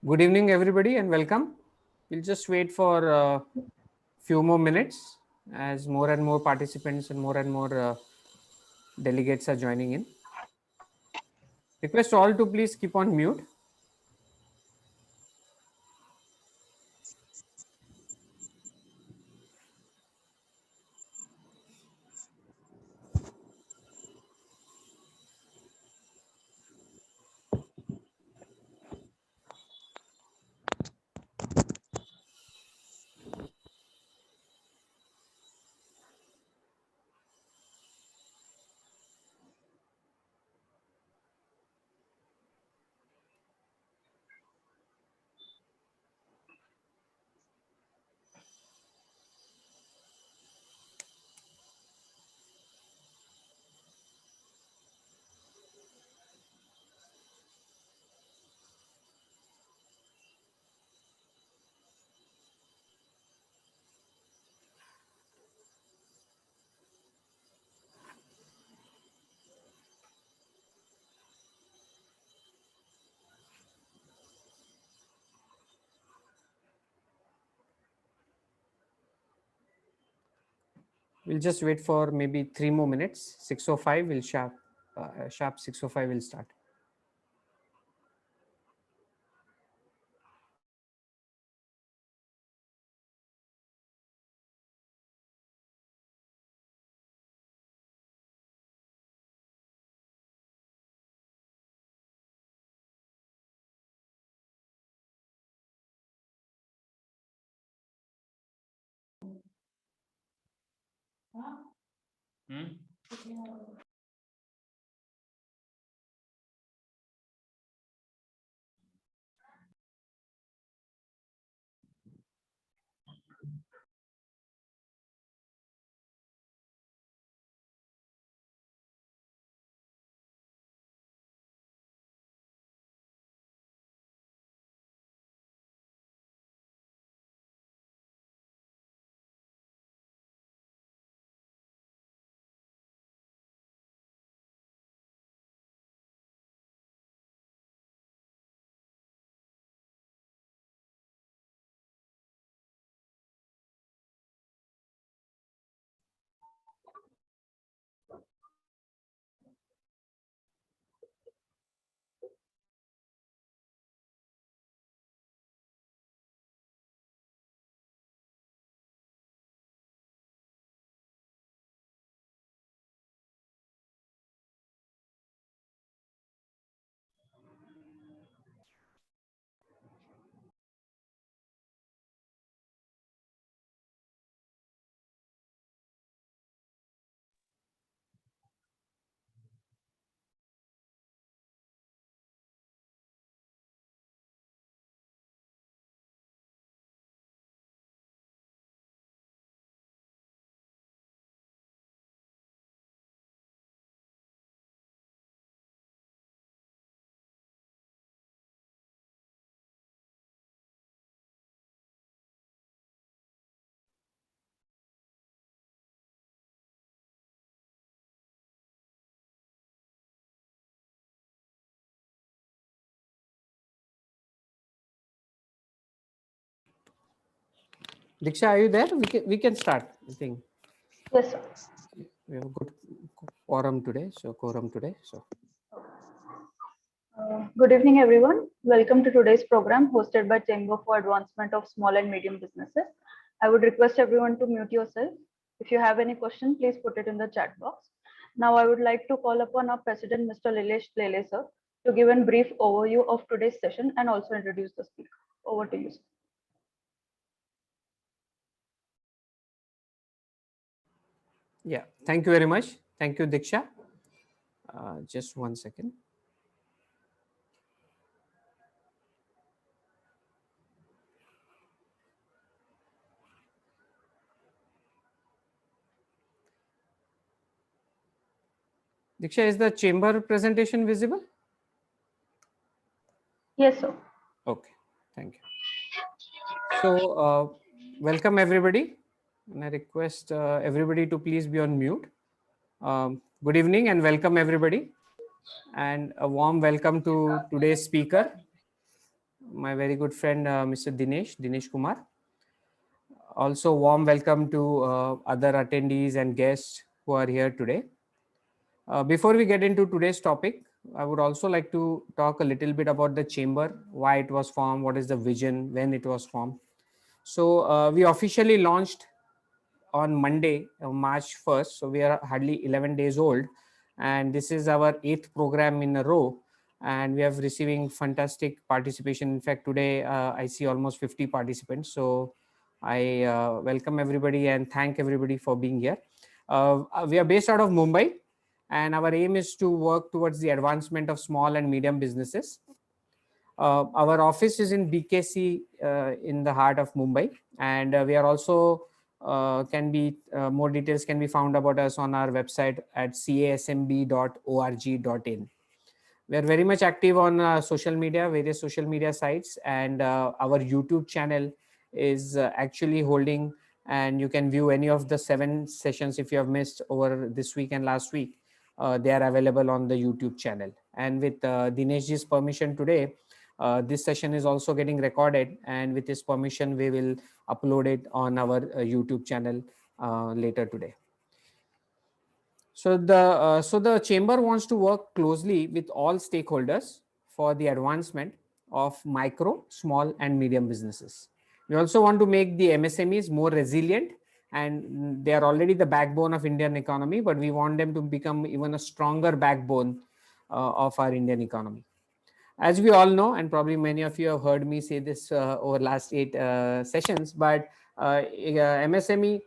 Good evening, everybody, and welcome. We'll just wait for a few more minutes as more and more participants and more delegates are joining in. Request all to please keep on mute. We'll just wait for maybe 3 more minutes. 6:05 will sharp 6:05 will start. Diksha, are you there? We can start. I think Yes, sir. we have a good quorum today. Good evening, everyone. Welcome to today's program hosted by Chamber for Advancement of Small and Medium Businesses. I would request everyone to mute yourself. If you have any question, please put it in the chat box. Now, I would like to call upon our President, Mr. Lilesh Lele, sir, to give a brief overview of today's session and also introduce the speaker. Over to you, sir. Yeah, thank you very much. Thank you, Diksha. Just 1 second. Diksha, is the chamber presentation visible? Yes, sir. Okay, thank you. So, welcome everybody. And I request everybody to please be on mute. Good evening and welcome everybody. And a warm welcome to today's speaker, my very good friend, Mr. Dinesh Kumar. Also, warm welcome to other attendees and guests who are here today. Before we get into today's topic, I would also like to talk a little bit about the chamber, why it was formed, what is the vision, when it was formed. So we officially launched on Monday, March 1st. So we are hardly 11 days old. And this is our 8th program in a row. And we are receiving fantastic participation. In fact, today I see almost 50 participants. So I welcome everybody and thank everybody for being here. We are based out of Mumbai, and our aim is to work towards the advancement of small and medium businesses. Our office is in BKC in the heart of Mumbai, and we are also more details can be found about us on our website at casmb.org.in. We are very much active on social media, various social media sites, and our YouTube channel is actually holding, and you can view any of the 7 sessions if you have missed over this week and last week. They are available on the YouTube channel. And with Dineshji's permission today, this session is also getting recorded, and with his permission, we will upload it on our YouTube channel later today. So the chamber wants to work closely with all stakeholders for the advancement of micro, small, and medium businesses. We also want to make the MSMEs more resilient, and they are already the backbone of Indian economy, but we want them to become even a stronger backbone of our Indian economy. As we all know, and probably many of you have heard me say this over last 8 sessions, but MSME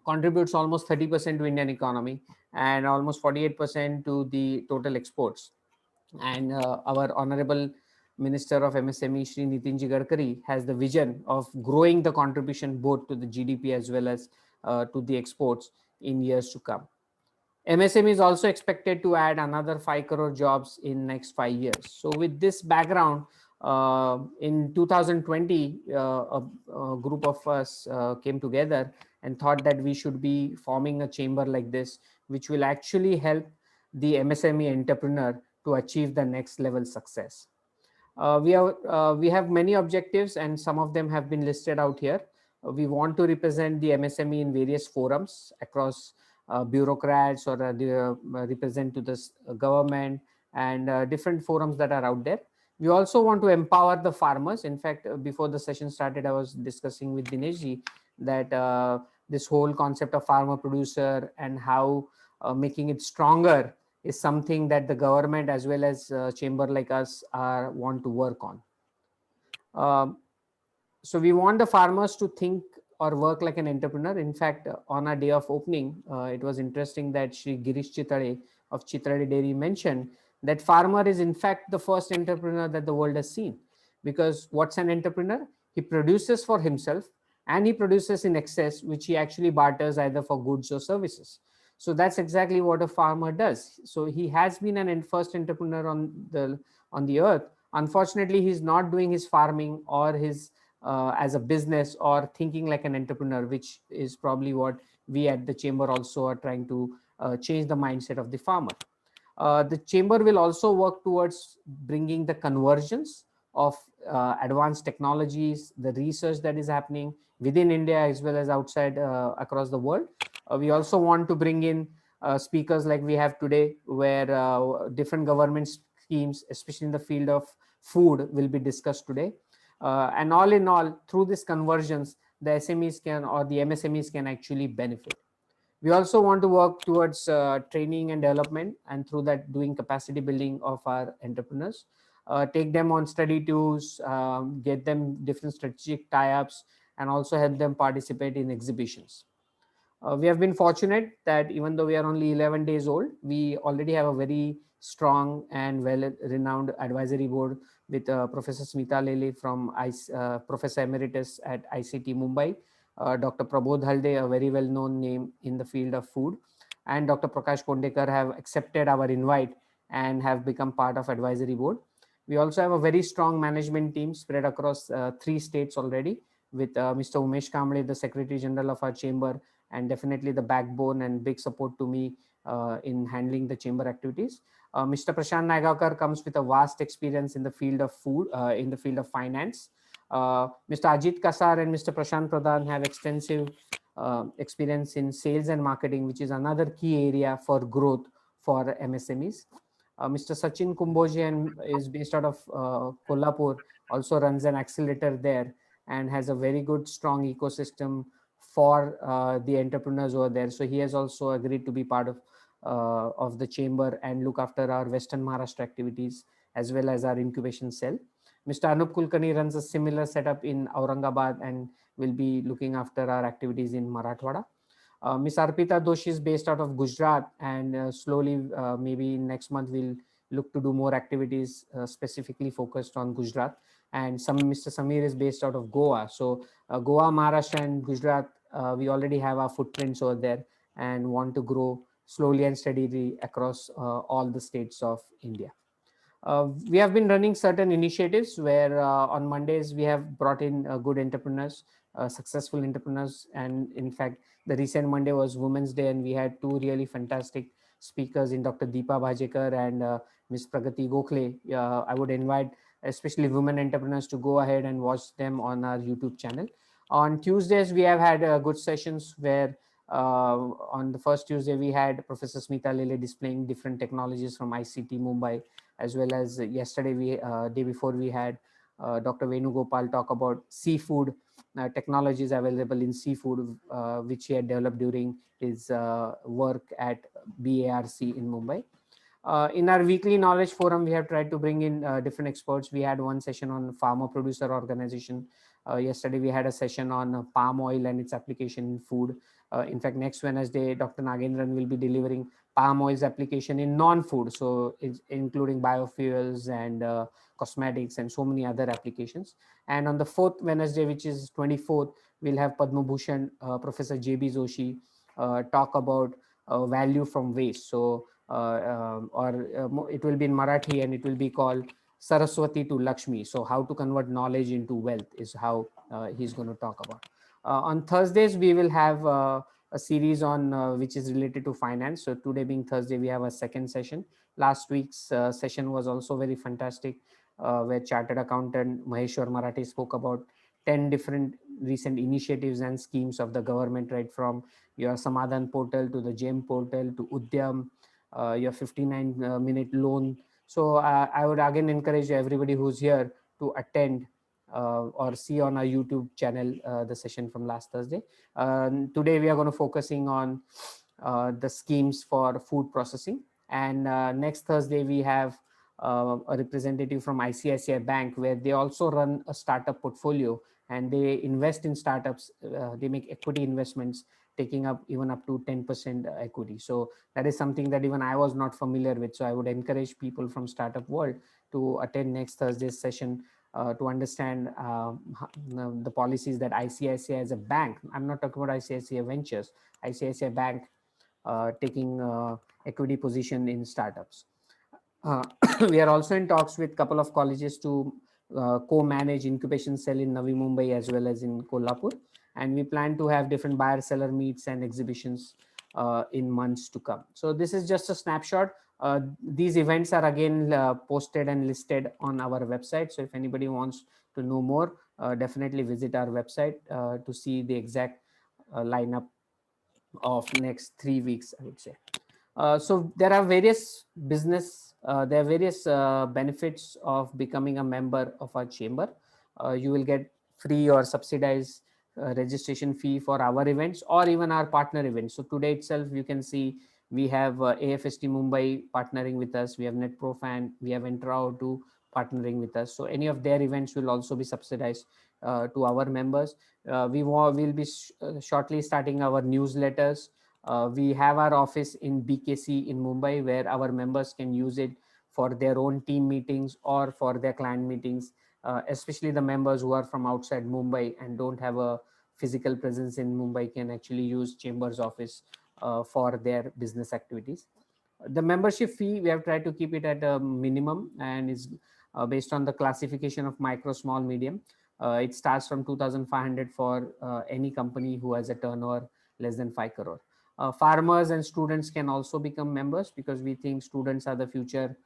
contributes almost 30% to Indian economy and almost 48% to the total exports. And our honorable Minister of MSME, Shri Nitinji Gadkari, has the vision of growing the contribution both to the GDP as well as to the exports in years to come. MSME is also expected to add another 5 crore jobs in next 5 years. So with this background, in 2020, a group of us came together and thought that we should be forming a chamber like this, which will actually help the MSME entrepreneur to achieve the next level success. We have many objectives, and some of them have been listed out here. We want to represent the MSME in various forums across bureaucrats or represent to the government and different forums that are out there. We also want to empower the farmers. In fact, before the session started, I was discussing with Dineshji that this whole concept of farmer producer and how making it stronger is something that the government as well as chamber like us want to work on. So we want the farmers to think or work like an entrepreneur. In fact, on our day of opening, it was interesting that Shri Girish Chitale of Chitale Dairy mentioned that farmer is in fact the first entrepreneur that the world has seen. Because what's an entrepreneur? He produces for himself and he produces in excess, which he actually barters either for goods or services. So that's exactly what a farmer does. So he has been an first entrepreneur on the earth. Unfortunately, he's not doing his farming or his as a business or thinking like an entrepreneur, which is probably what we at the chamber also are trying to change the mindset of the farmer. The chamber will also work towards bringing the convergence of advanced technologies, the research that is happening within India as well as outside across the world. We also want to bring in speakers like we have today, where different government schemes, especially in the field of food, will be discussed today. And all in all, through this convergence, the SMEs can or the MSMEs can actually benefit. We also want to work towards training and development, and through that doing capacity building of our entrepreneurs, take them on study tours, get them different strategic tie-ups, and also help them participate in exhibitions. We have been fortunate that even though we are only 11 days old, we already have a very strong and well-renowned advisory board with Professor Smita Lele from Professor Emeritus at ICT Mumbai, Dr. Prabodh Halde, a very well-known name in the field of food, and Dr. Prakash Kondekar have accepted our invite and have become part of advisory board. We also have a very strong management team spread across 3 states already, with Mr. Umesh Kamble, the Secretary General of our chamber, and definitely the backbone and big support to me in handling the chamber activities. Mr. Prashant Nagakar comes with a vast experience in the field of food, in the field of finance. Mr. Ajit Kasar and Mr. Prashant Pradhan have extensive experience in sales and marketing, which is another key area for growth for MSMEs. Mr. Sachin Kumbojian is based out of Kolhapur, also runs an accelerator there and has a very good, strong ecosystem for the entrepreneurs over there. So he has also agreed to be part of the chamber and look after our Western Maharashtra activities as well as our incubation cell. Mr. Anup Kulkarni runs a similar setup in Aurangabad and will be looking after our activities in Marathwada. Ms. Arpita Doshi is based out of Gujarat, and slowly, maybe next month, we'll look to do more activities specifically focused on Gujarat. And Mr. Samir is based out of Goa. So Goa, Maharashtra, and Gujarat, we already have our footprints over there and want to grow slowly and steadily across all the states of India. We have been running certain initiatives where on Mondays we have brought in good entrepreneurs, successful entrepreneurs, and in fact, the recent Monday was Women's Day, and we had two really fantastic speakers in Dr. Deepa Bhajekar and Ms. Pragati Gokhale. I would invite especially women entrepreneurs to go ahead and watch them on our YouTube channel. On Tuesdays, we have had good sessions where on the first Tuesday, we had Professor Smita Lele displaying different technologies from ICT Mumbai, as well as yesterday, day before, we had Dr. Venugopal talk about seafood technologies available in seafood, which he had developed during his work at BARC in Mumbai. In our weekly knowledge forum, we have tried to bring in different experts. We had one session on farmer producer organization. Yesterday, we had a session on palm oil and its application in food. In fact, next Wednesday, Dr. Nagendran will be delivering palm oil's application in non-food, so it's including biofuels and cosmetics and so many other applications. And on the fourth Wednesday, which is 24th, we'll have Padma Bhushan, Professor J.B. Joshi talk about value from waste. So it will be in Marathi and it will be called Saraswati to Lakshmi. So how to convert knowledge into wealth is how he's going to talk about. On Thursdays, we will have a series on which is related to finance. So today being Thursday, we have a second session. Last week's session was also very fantastic, where Chartered Accountant Maheshwar Marathi spoke about 10 different recent initiatives and schemes of the government, right from your Samadhan portal to the GEM portal to Udyam, your 59-minute loan. So I would again encourage everybody who's here to attend or see on our YouTube channel the session from last Thursday. Today we are going to focusing on the schemes for food processing, and next Thursday we have a representative from ICICI Bank, where they also run a startup portfolio and they invest in startups. They make equity investments taking up even up to 10% equity. So that is something that even I was not familiar with. So I would encourage people from startup world to attend next Thursday's session to understand the policies that ICICI as a bank, I'm not talking about ICICI Ventures, ICICI Bank taking equity position in startups. We are also in talks with a couple of colleges to co-manage incubation cell in Navi Mumbai as well as in Kolhapur. And we plan to have different buyer-seller meets and exhibitions in months to come. So this is just a snapshot. These events are again posted and listed on our website. So if anybody wants to know more, definitely visit our website to see the exact lineup of next 3 weeks, I would say. So there are various there are various benefits of becoming a member of our chamber. You will get free or subsidized registration fee for our events or even our partner events. So today itself, you can see we have AFST Mumbai partnering with us. We have NetProfan, we have Entrao2 partnering with us. So any of their events will also be subsidized to our members. We'll be shortly starting our newsletters. We have our office in BKC in Mumbai, where our members can use it for their own team meetings or for their client meetings, especially the members who are from outside Mumbai and don't have a physical presence in Mumbai can actually use Chamber's office for their business activities. The membership fee, we have tried to keep it at a minimum and is based on the classification of micro, small, medium. It starts from 2,500 for any company who has a turnover less than 5 crore. Farmers and students can also become members because we think students are the future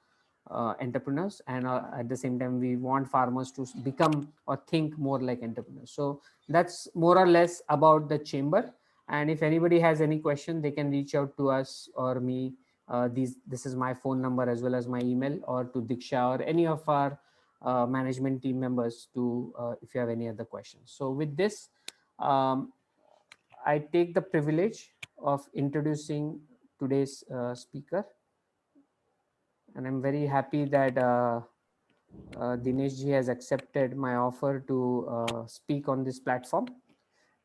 entrepreneurs, and at the same time we want farmers to become or think more like entrepreneurs. So that's more or less about the chamber. And if anybody has any question, they can reach out to us or me. This is my phone number as well as my email, or to Diksha or any of our management team members to if you have any other questions. So with this, I take the privilege of introducing today's speaker, and I'm very happy that Dinesh ji has accepted my offer to speak on this platform.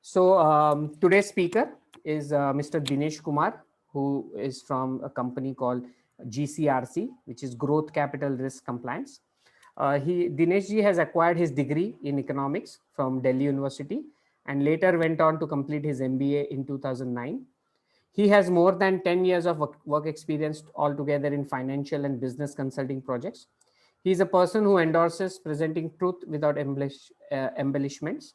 So today's speaker is Mr. Dinesh Kumar, who is from a company called GCRC, which is Growth Capital Risk Compliance. Dinesh ji has acquired his degree in economics from Delhi University and later went on to complete his MBA in 2009. He has more than 10 years of work experience altogether in financial and business consulting projects. He is a person who endorses presenting truth without embellishments.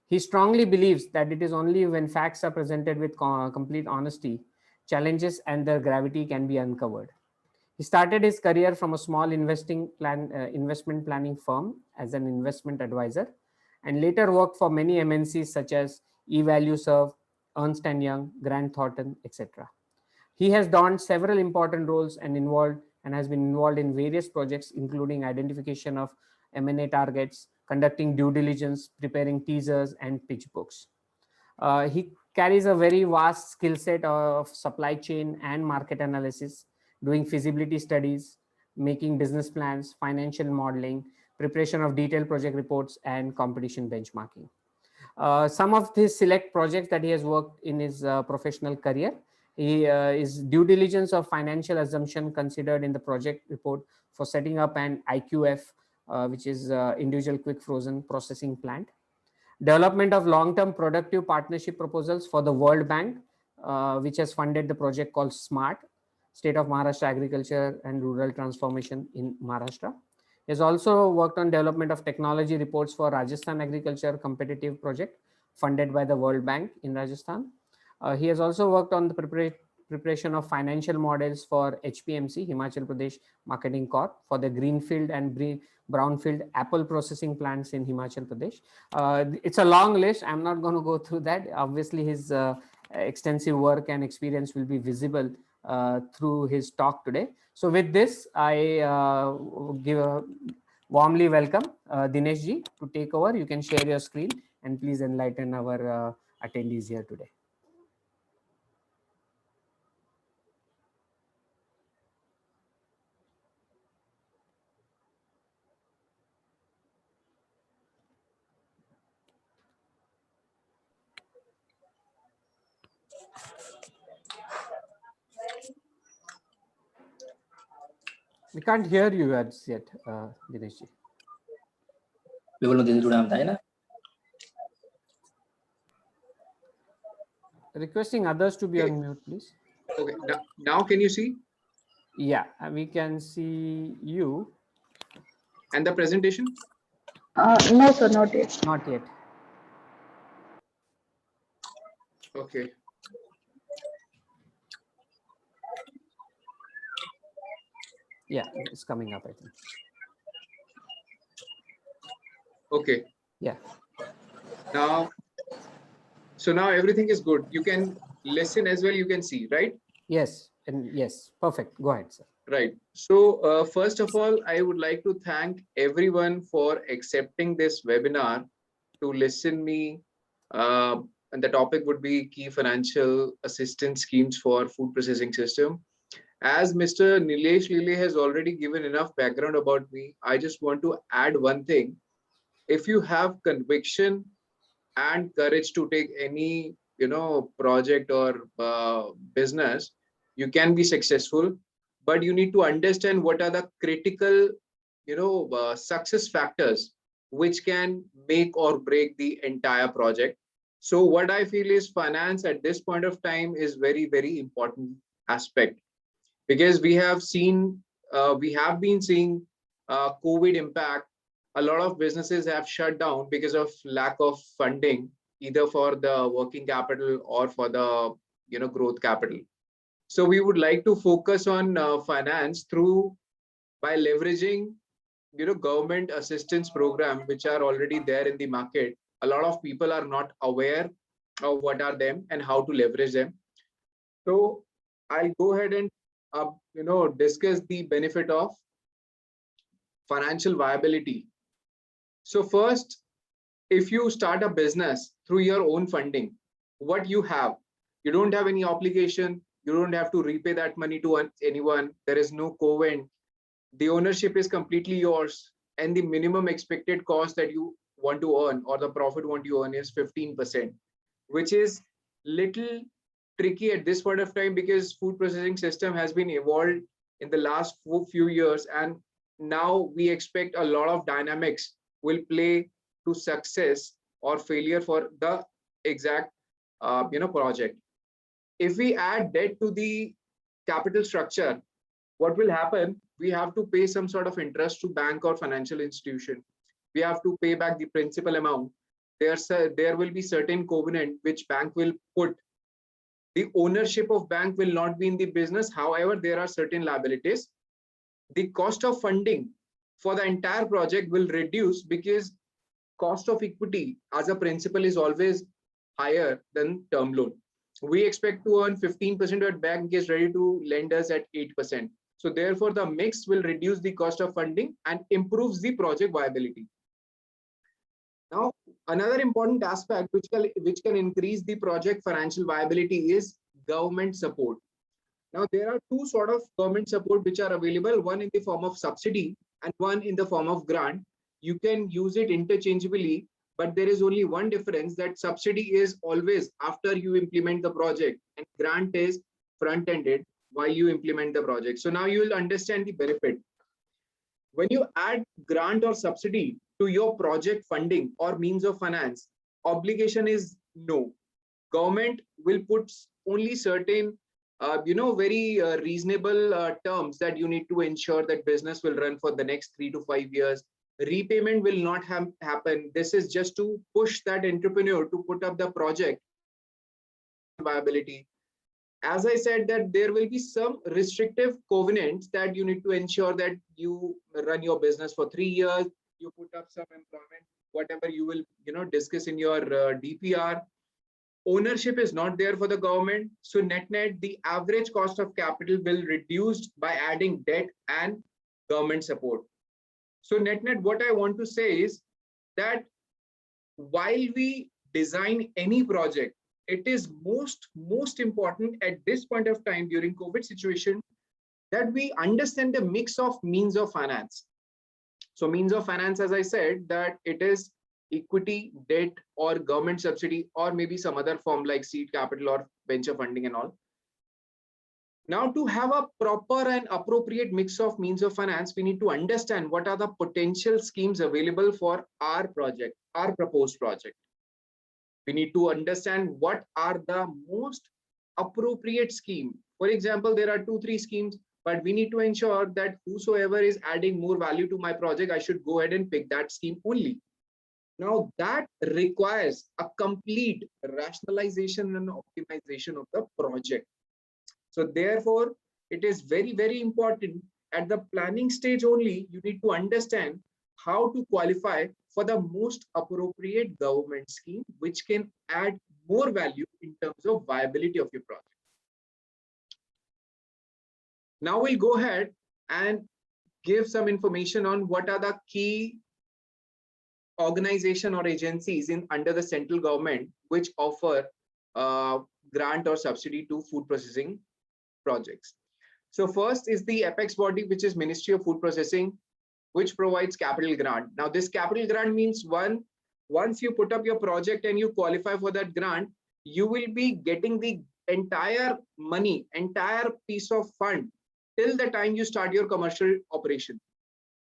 He strongly believes that it is only when facts are presented with complete honesty, challenges and their gravity can be uncovered. He started his career from a small investment planning firm as an investment advisor, and later worked for many MNCs such as eValueServe, Ernst & Young, Grant Thornton, etc. He has donned several important roles and has been involved in various projects, including identification of M&A targets, conducting due diligence, preparing teasers, and pitch books. He carries a very vast skill set of supply chain and market analysis, doing feasibility studies, making business plans, financial modeling, preparation of detailed project reports, and competition benchmarking. Some of his select projects that he has worked in his professional career, he is due diligence of financial assumption considered in the project report for setting up an IQF, which is individual quick frozen processing plant. Development of long-term productive partnership proposals for the World Bank, which has funded the project called SMART, State of Maharashtra Agriculture and Rural Transformation in Maharashtra. He has also worked on development of technology reports for Rajasthan Agriculture Competitive Project funded by the World Bank in Rajasthan. He has also worked on the preparation of financial models for HPMC, Himachal Pradesh Marketing Corp, for the greenfield and brownfield apple processing plants in Himachal Pradesh. It's a long list. I'm not going to go through that. Obviously, his extensive work and experience will be visible through his talk today. So with this, I warmly welcome Dinesh ji to take over. You can share your screen and please enlighten our attendees here today. We can't hear you as yet, Dinesh ji. Requesting others to be on mute, please. Okay, now can you see? Yeah, we can see you. And the presentation? No, sir, not yet. Not yet. Okay. Yeah, it's coming up, I think. Okay. Yeah. Now, so now everything is good. You can listen as well, you can see, right? Yes, and yes, perfect. Go ahead, sir. Right. So first of all, I would like to thank everyone for accepting this webinar to listen me. And the topic would be key financial assistance schemes for food processing system. As Mr. Nilesh Lile has already given enough background about me, I just want to add one thing. If you have conviction and courage to take any, project or business, you can be successful. But you need to understand what are the critical, success factors which can make or break the entire project. So what I feel is finance at this point of time is very, very important aspect, because we have been seeing COVID impact. A lot of businesses have shut down because of lack of funding. either for the working capital or for the growth capital. So we would like to focus on finance through by leveraging government assistance program which are already there in the market. A lot of people are not aware of what are them and how to leverage them. So I'll go ahead and discuss the benefit of financial viability. So first, if you start a business through your own funding, what you don't have any obligation, you don't have to repay that money to anyone, there is no co-vent, the ownership is completely yours, and the minimum expected cost that you want to earn or the profit want to earn is 15%, which is little tricky at this point of time because food processing system has been evolved in the last few years, and now we expect a lot of dynamics will play to success or failure for the exact project. If we add debt to the capital structure, what will happen? We have to pay some sort of interest to bank or financial institution. We have to pay back the principal amount. There will be certain covenant which bank will put. The ownership of bank will not be in the business. However, there are certain liabilities. The cost of funding for the entire project will reduce because cost of equity as a principal is always higher than term loan. We expect to earn 15%, but bank is ready to lend us at 8%. So therefore, the mix will reduce the cost of funding and improves the project viability. Now, another important aspect which can increase the project financial viability is government support. Now, there are two sort of government support which are available, one in the form of subsidy and one in the form of grant. You can use it interchangeably, but there is only one difference, that subsidy is always after you implement the project and grant is front-ended while you implement the project. So now you will understand the benefit. When you add grant or subsidy to your project funding or means of finance, obligation is no. Government will put only certain very reasonable terms that you need to ensure that business will run for the next 3 to 5 years. Repayment will not happen. This is just to push that entrepreneur to put up the project viability. As I said, that there will be some restrictive covenants that you need to ensure that you run your business for 3 years, you put up some employment, whatever you will discuss in your DPR. Ownership is not there for the government. So net, the average cost of capital will reduce by adding debt and government support. So net, what I want to say is that while we design any project, it is most important at this point of time during COVID situation that we understand the mix of means of finance. So means of finance, as I said, that it is equity, debt, or government subsidy, or maybe some other form like seed capital or venture funding and all. Now, to have a proper and appropriate mix of means of finance, we need to understand what are the potential schemes available for our project, our proposed project. We need to understand what are the most appropriate scheme. For example, there are 2-3 schemes, but we need to ensure that whosoever is adding more value to my project, I should go ahead and pick that scheme only. Now, that requires a complete rationalization and optimization of the project. So therefore, it is very, very important at the planning stage only, you need to understand how to qualify for the most appropriate government scheme, which can add more value in terms of viability of your project. Now we'll go ahead and give some information on what are the key organization or agencies under the central government which offer grant or subsidy to food processing projects. So first is the apex body, which is Ministry of Food Processing, which provides capital grant. Now this capital grant means once you put up your project and you qualify for that grant, you will be getting the entire money, entire piece of fund till the time you start your commercial operation.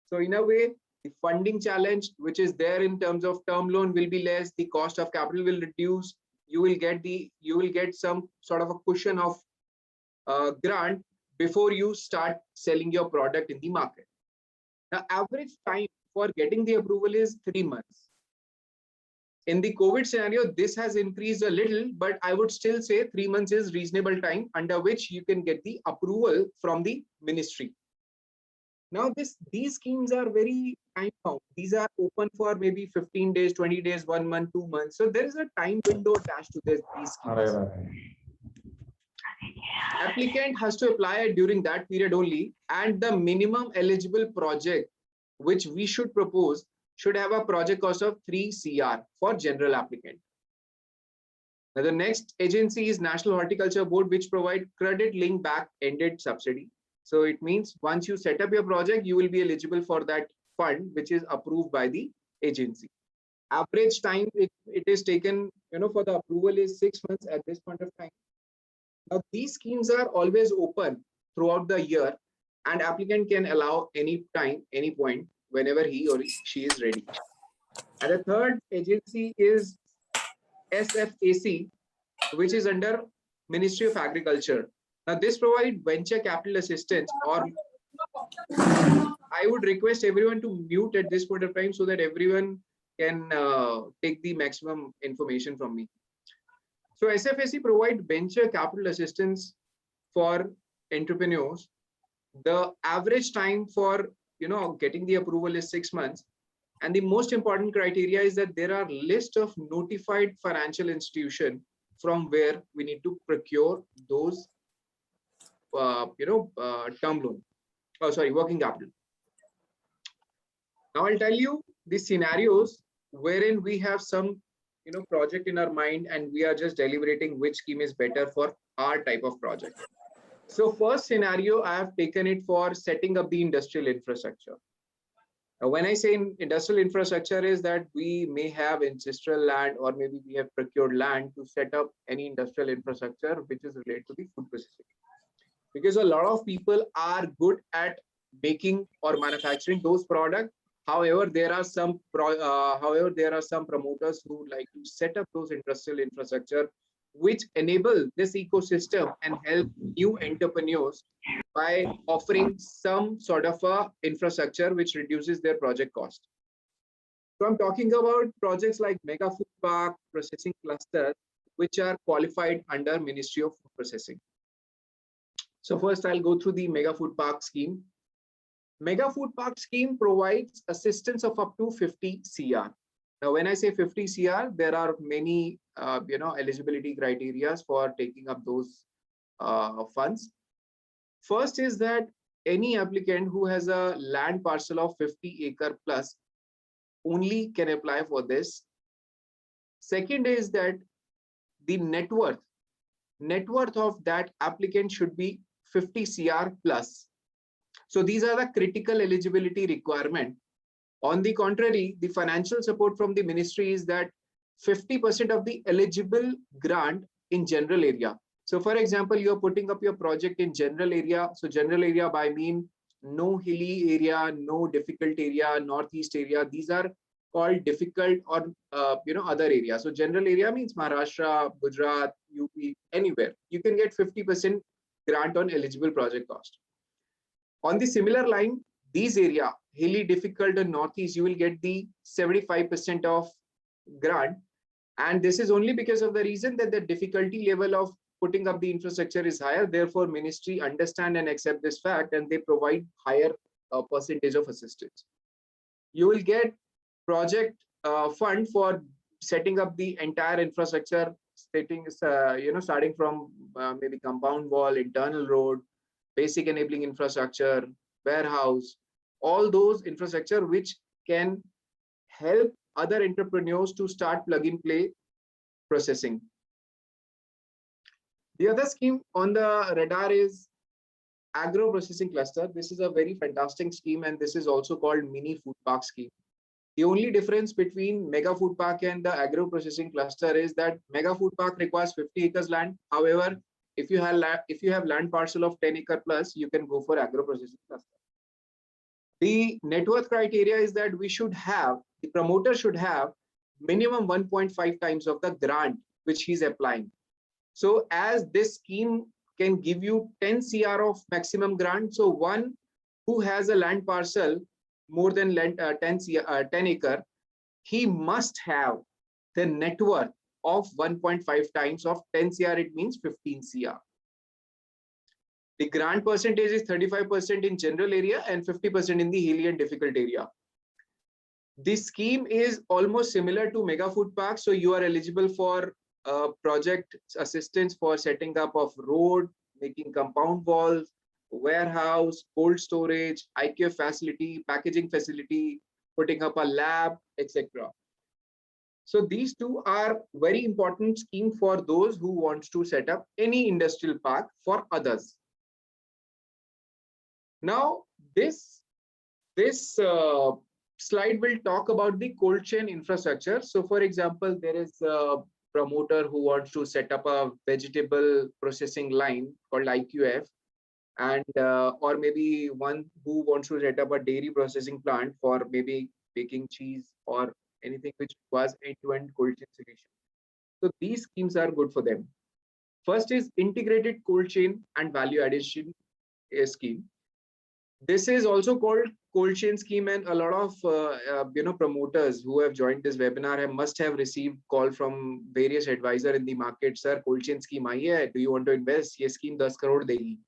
So in a way, the funding challenge which is there in terms of term loan will be less, the cost of capital will reduce, you will get some sort of a cushion of grant before you start selling your product in the market. The average time for getting the approval is 3 months. In the COVID scenario, this has increased a little, but I would still say 3 months is reasonable time under which you can get the approval from the ministry. Now, these schemes are very time bound. These are open for maybe 15 days, 20 days, 1 month, 2 months. So there is a time window attached to these schemes. Applicant has to apply during that period only, and the minimum eligible project which we should propose should have a project cost of 3 CR for general applicant. Now, the next agency is National Horticulture Board, which provide credit link back-ended subsidy. So it means once you set up your project, you will be eligible for that fund, which is approved by the agency. Average time it is taken, for the approval is 6 months at this point of time. Now, these schemes are always open throughout the year, and applicant can allow any time, any point, whenever he or she is ready. And the third agency is SFAC, which is under Ministry of Agriculture. Now, this provides venture capital assistance, or I would request everyone to mute at this point of time so that everyone can take the maximum information from me. So SFAC provide venture capital assistance for entrepreneurs. The average time for getting the approval is 6 months. And the most important criteria is that there are list of notified financial institutions from where we need to procure those term loan. Working capital. Now I'll tell you the scenarios wherein we have some project in our mind and we are just deliberating which scheme is better for our type of project. So first scenario, I have taken it for setting up the industrial infrastructure. Now, when I say industrial infrastructure is that we may have ancestral land, or maybe we have procured land to set up any industrial infrastructure which is related to the food processing. Because a lot of people are good at making or manufacturing those products. However, there are some promoters who would like to set up those industrial infrastructure which enable this ecosystem and help new entrepreneurs by offering some sort of a infrastructure which reduces their project cost. So I'm talking about projects like Mega Food Park, processing clusters, which are qualified under Ministry of Food Processing. So first I'll go through the Mega Food Park scheme. Mega Food Park scheme provides assistance of up to 50 CR. Now, when I say 50 CR, there are many, eligibility criteria for taking up those funds. First is that any applicant who has a land parcel of 50 acre plus only can apply for this. Second is that the net worth of that applicant should be 50 CR plus. So these are the critical eligibility requirement. On the contrary, the financial support from the ministry is that 50% of the eligible grant in general area. So for example, you're putting up your project in general area. So general area by mean no hilly area, no difficult area, northeast area. These are called difficult or other areas. So general area means Maharashtra, Gujarat, UP, anywhere. You can get 50% grant on eligible project cost. On the similar line, these area, hilly, difficult, and northeast, you will get the 75% of grant. And this is only because of the reason that the difficulty level of putting up the infrastructure is higher. Therefore, ministry understand and accept this fact, and they provide higher percentage of assistance. You will get project fund for setting up the entire infrastructure, starting from maybe compound wall, internal road, basic enabling infrastructure, warehouse, all those infrastructure which can help other entrepreneurs to start plug-and-play processing. The other scheme on the radar is agro processing cluster. This is a very fantastic scheme, and this is also called mini food park scheme. The only difference between Mega Food Park and the agro processing cluster is that Mega Food Park requires 50 acres land. However, if you have land parcel of 10 acre plus, you can go for agro processing cluster. The net worth criteria is that the promoter should have minimum 1.5 times of the grant which he's applying. So as this scheme can give you 10 CR of maximum grant, so one who has a land parcel more than 10 acre, he must have the net worth of 1.5 times of 10 CR, it means 15 CR. The grant percentage is 35% in general area and 50% in the hilly and difficult area. This scheme is almost similar to Mega Food Park. So you are eligible for project assistance for setting up of road, making compound walls, warehouse, cold storage, IQF facility, packaging facility, putting up a lab, etc. So these two are very important scheme for those who want to set up any industrial park for others. Now, this slide will talk about the cold chain infrastructure. So for example, there is a promoter who wants to set up a vegetable processing line called IQF, and or maybe one who wants to set up a dairy processing plant for maybe baking cheese or anything which was end-to-end cold chain solution. So these schemes are good for them. First is integrated cold chain and value addition scheme. This is also called cold chain scheme, and a lot of promoters who have joined this webinar must have received call from various advisor in the market. Sir, cold chain scheme आई है, do you want to invest? ये scheme 10 crore देगी.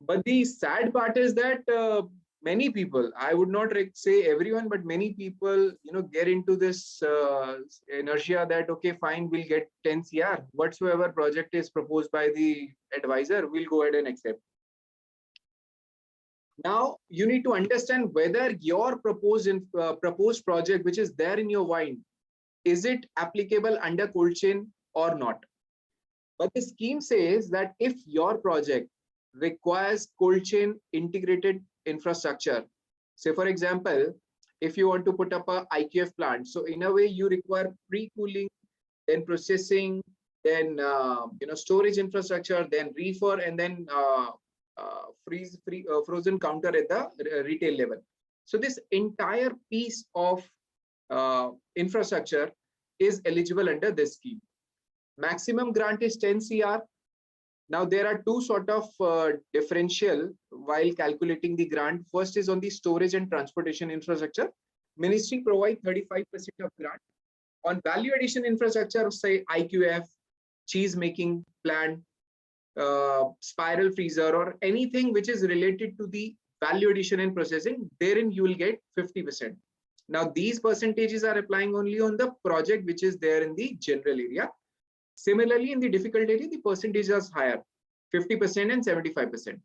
But the sad part is that many people, I would not say everyone, but many people, get into this inertia that, okay, fine, we'll get 10 CR. Whatsoever project is proposed by the advisor, we'll go ahead and accept. Now, you need to understand whether your proposed project, which is there in your mind, is it applicable under cold chain or not? But the scheme says that if your project requires cold chain integrated infrastructure, say for example, if you want to put up a IQF plant, so in a way you require pre-cooling, then processing, then storage infrastructure, then reefer, and then frozen counter at the retail level. So this entire piece of infrastructure is eligible under this scheme. Maximum grant is 10 CR. Now there are two sort of differential while calculating the grant. First is on the storage and transportation infrastructure. Ministry provide 35% of grant. On value addition infrastructure, say IQF, cheese making plant, spiral freezer, or anything which is related to the value addition and processing, therein you will get 50%. Now these percentages are applying only on the project which is there in the general area. Similarly, in the difficult area, the percentage is higher, 50% and 75%.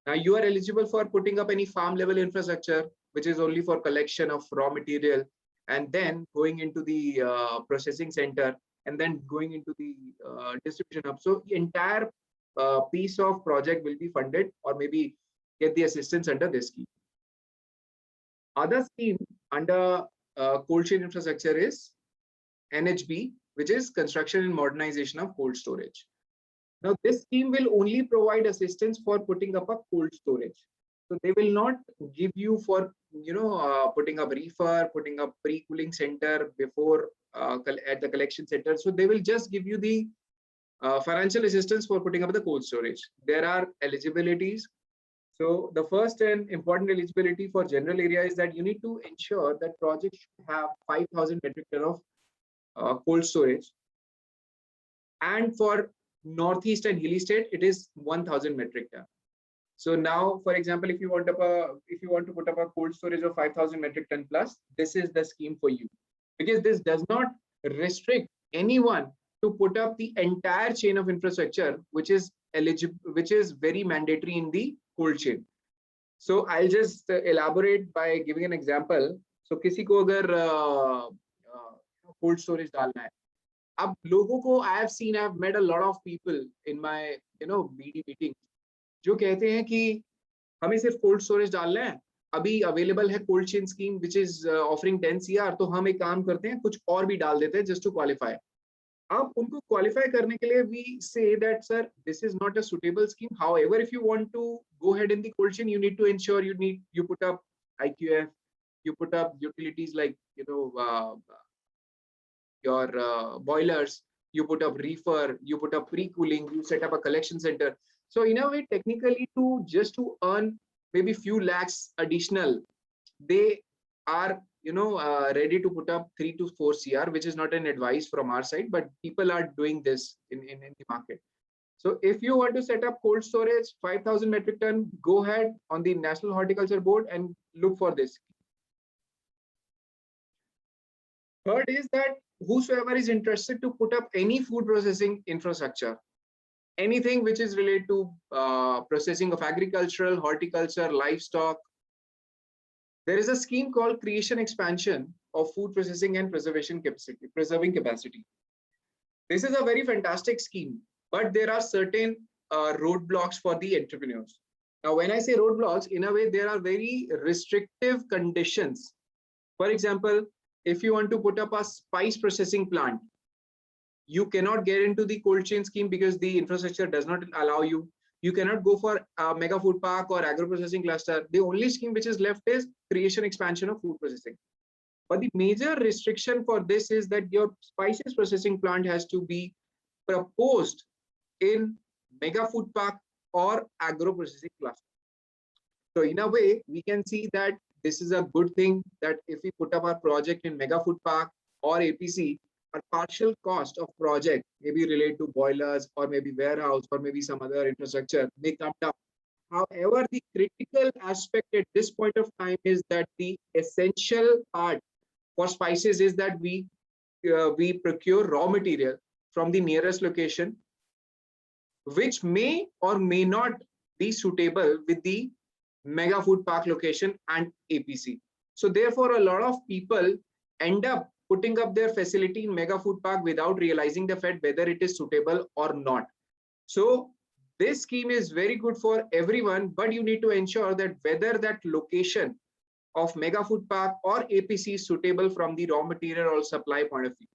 Now you are eligible for putting up any farm level infrastructure, which is only for collection of raw material, and then going into the processing center, and then going into the distribution hub. So the entire piece of project will be funded or maybe get the assistance under this scheme. Other scheme under cold chain infrastructure is NHB, which is construction and modernization of cold storage. Now this scheme will only provide assistance for putting up a cold storage. So they will not give you for putting up reefer, putting up pre-cooling center before at the collection center. So they will just give you the financial assistance for putting up the cold storage. There are eligibilities. So the first and important eligibility for general area is that you need to ensure that project should have 5,000 metric ton of cold storage. And for Northeast and hilly state, it is 1,000 metric ton. So now, for example, if you want to put up a cold storage of 5,000 metric ton plus, this is the scheme for you, because this does not restrict anyone to put up the entire chain of infrastructure, which is eligible, which is very mandatory in the cold chain. So I'll just elaborate by giving an example. So किसी को अगर cold storage डालना है, अब लोगों को I have met a lot of people in my BD meetings जो कहते हैं कि हमें सिर्फ कोल्ड स्टोरेज डालना है, अभी अवेलेबल है cold chain scheme which is offering 10 CR, तो हम एक काम करते हैं कुछ और भी डाल देते हैं जस्ट टू क्वालिफाई. अब उनको क्वालिफाई करने के लिए we say that sir this is not a suitable scheme. However if you want to go ahead in the cold chain, you need to ensure you put up IQF, you put up utilities like your boilers, you put up reefer, you put up pre-cooling, you set up a collection center. So in a way, technically, to earn maybe few lakhs additional, they are ready to put up 3 to 4 CR, which is not an advice from our side, but people are doing this in the market. So if you want to set up cold storage, 5,000 metric ton, go ahead on the National Horticulture Board and look for this. Third is that whosoever is interested to put up any food processing infrastructure, anything which is related to processing of agricultural, horticulture, livestock, there is a scheme called Creation Expansion of Food Processing and Preserving Capacity. This is a very fantastic scheme, but there are certain roadblocks for the entrepreneurs. Now, when I say roadblocks, in a way, there are very restrictive conditions. For example, if you want to put up a spice processing plant, you cannot get into the cold chain scheme because the infrastructure does not allow you. You cannot go for a mega food park or agro processing cluster. The only scheme which is left is Creation Expansion of Food Processing. But the major restriction for this is that your spices processing plant has to be proposed in mega food park or agro processing cluster. So in a way, we can see that this is a good thing that if we put up our project in mega food park or APC, our partial cost of project maybe related to boilers or maybe warehouse or maybe some other infrastructure may come down. However, the critical aspect at this point of time is that the essential part for spices is that we procure raw material from the nearest location, which may or may not be suitable with the mega food park location and APC. So therefore, a lot of people end up putting up their facility in mega food park without realizing the fact whether it is suitable or not. So this scheme is very good for everyone, but you need to ensure that whether that location of mega food park or APC is suitable from the raw material or supply point of view.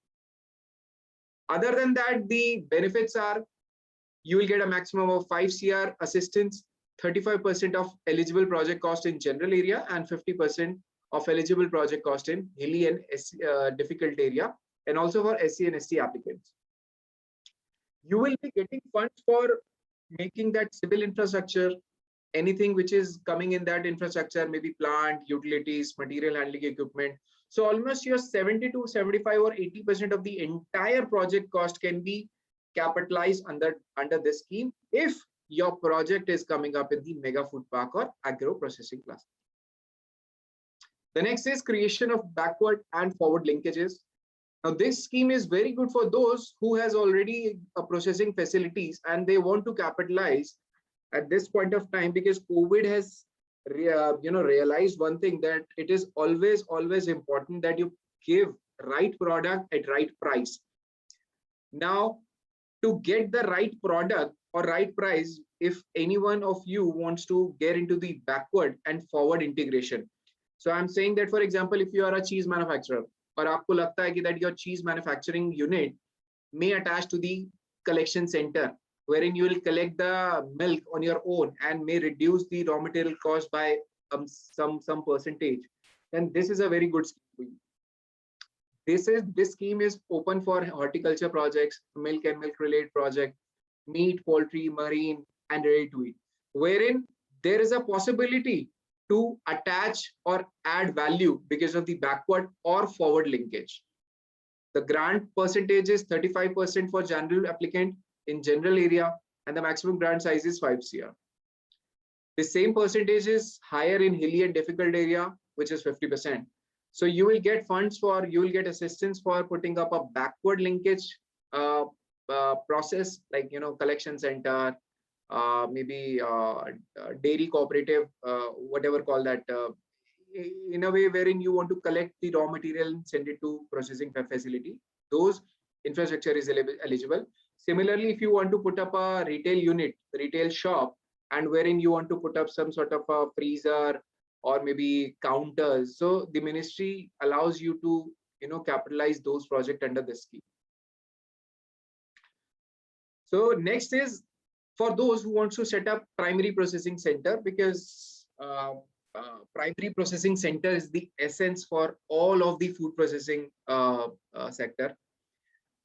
Other than that, the benefits are you will get a maximum of 5 CR assistance, 35% of eligible project cost in general area and 50% of eligible project cost in hilly and difficult area, and also for SC and ST applicants. You will be getting funds for making that civil infrastructure, anything which is coming in that infrastructure, maybe plant, utilities, material handling equipment. So almost your 70 to 75 or 80% of the entire project cost can be capitalized under this scheme if your project is coming up in the mega food park or agro processing cluster. The next is creation of backward and forward linkages. Now, this scheme is very good for those who has already processing facilities and they want to capitalize at this point of time, because COVID has realized one thing, that it is always important that you give right product at right price. Now, to get the right product or right price, if any one of you wants to get into the backward and forward integration. So I'm saying that, for example, if you are a cheese manufacturer और आपको लगता है कि that your cheese manufacturing unit may attach to the collection center, wherein you will collect the milk on your own and may reduce the raw material cost by some percentage, then this is a very good scheme for you. This scheme is open for horticulture projects, milk and milk related project, meat, poultry, marine, and ready to eat, wherein there is a possibility to attach or add value because of the backward or forward linkage. The grant percentage is 35% for general applicant in general area, and the maximum grant size is 5 CR. The same percentage is higher in hilly and difficult area, which is 50%. So you will get funds for, you will get assistance for putting up a backward linkage process, like, collection center, maybe dairy cooperative, whatever call that, in a way wherein you want to collect the raw material and send it to processing facility. Those infrastructure is eligible. Similarly, if you want to put up a retail unit, retail shop, and wherein you want to put up some sort of a freezer or maybe counters, so the ministry allows you to capitalize those projects under this scheme. So next is for those who want to set up primary processing center, because primary processing center is the essence for all of the food processing sector.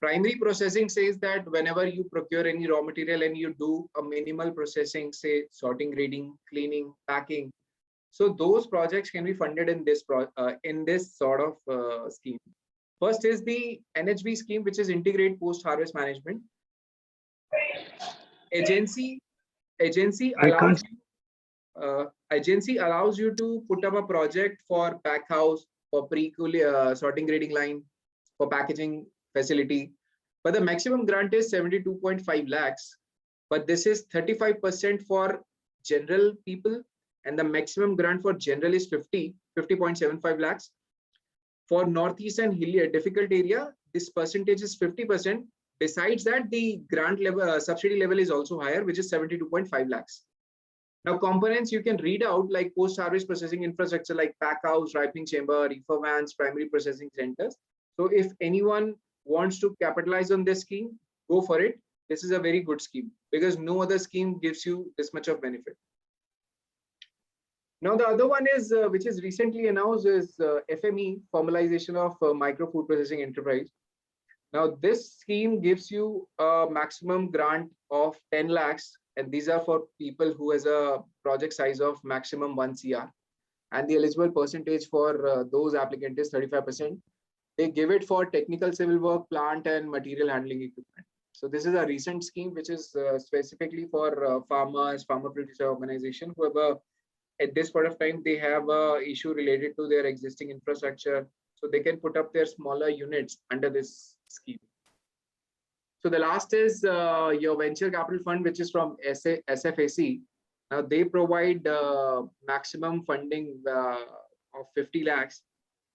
Primary processing says that whenever you procure any raw material and you do a minimal processing, say sorting, grading, cleaning, packing, So those projects can be funded in this sort of scheme. First is the NHB scheme, which is Integrate Post Harvest Management. Agency allows you to put up a project for pack house, for sorting grading line, for packaging facility, but the maximum grant is 72.5 lakhs. But this is 35% for general people, and the maximum grant for general is 50.75 lakhs. For northeast and hilly difficult area, this percentage is 50%. Besides that, the grant level, subsidy level is also higher, which is 72.5 lakhs. Now, components you can read out like post-harvest processing infrastructure like pack house, ripening chamber, reefer vans, primary processing centers. So if anyone wants to capitalize on this scheme, go for it. This is a very good scheme because no other scheme gives you this much of benefit. Now, the other one is, which is recently announced, is FME, Formalization of Micro Food Processing Enterprise. Now, this scheme gives you a maximum grant of 10 lakhs, and these are for people who has a project size of maximum 1 CR. And the eligible percentage for those applicants is 35%. They give it for technical civil work, plant and material handling equipment. So this is a recent scheme which is specifically for farmers, farmer producer organization, whoever at this point of time they have a issue related to their existing infrastructure, so they can put up their smaller units under this scheme. So the last is your venture capital fund, which is from SFAC. Now they provide maximum funding of 50 lakhs,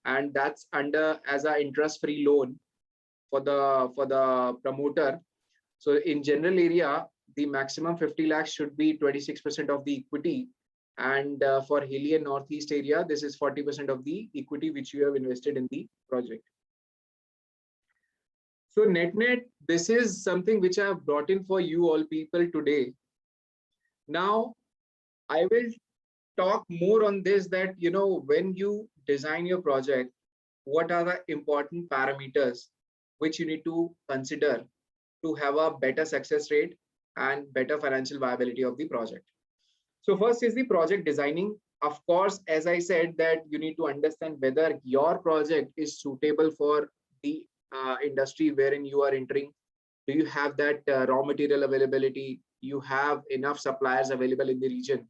and that's under as an interest-free loan for the promoter. So in general area, the maximum 50 lakhs should be 26% of the equity. And for hilly and northeast area, this is 40% of the equity which you have invested in the project. So net, this is something which I have brought in for you all people today. Now, I will talk more on this, that, you know, when you design your project, what are the important parameters which you need to consider to have a better success rate and better financial viability of the project. So first is the project designing. Of course, as I said, that you need to understand whether your project is suitable for the industry wherein you are entering. Do you have that raw material availability? You have enough suppliers available in the region.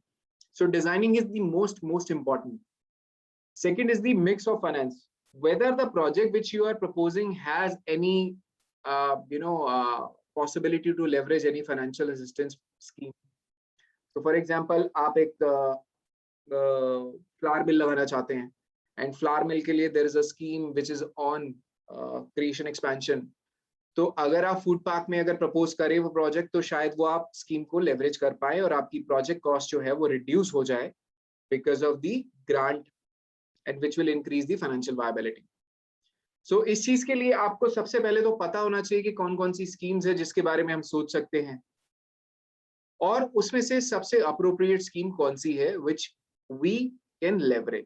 So designing is the most important. Second is the mix of finance. Whether the project which you are proposing has any possibility to leverage any financial assistance scheme. So for example, आप एक flour mill लगाना चाहते हैं, and flour mill के लिए there is a scheme which is on creation expansion. तो अगर आप फूड पार्क में अगर प्रपोज करें वो प्रोजेक्ट, तो शायद वो आप स्कीम को लेवरेज कर पाए और आपकी प्रोजेक्ट कॉस्ट जो है वो रिड्यूस हो जाए because of the grant, and which will increase the financial viability. So इस चीज के लिए आपको सबसे पहले तो पता होना चाहिए कि कौन कौन सी स्कीम्स है जिसके बारे में हम सोच सकते हैं, और उसमें से सबसे अप्रोप्रिएट स्कीम कौन सी है विच वी कैन लेवरेज.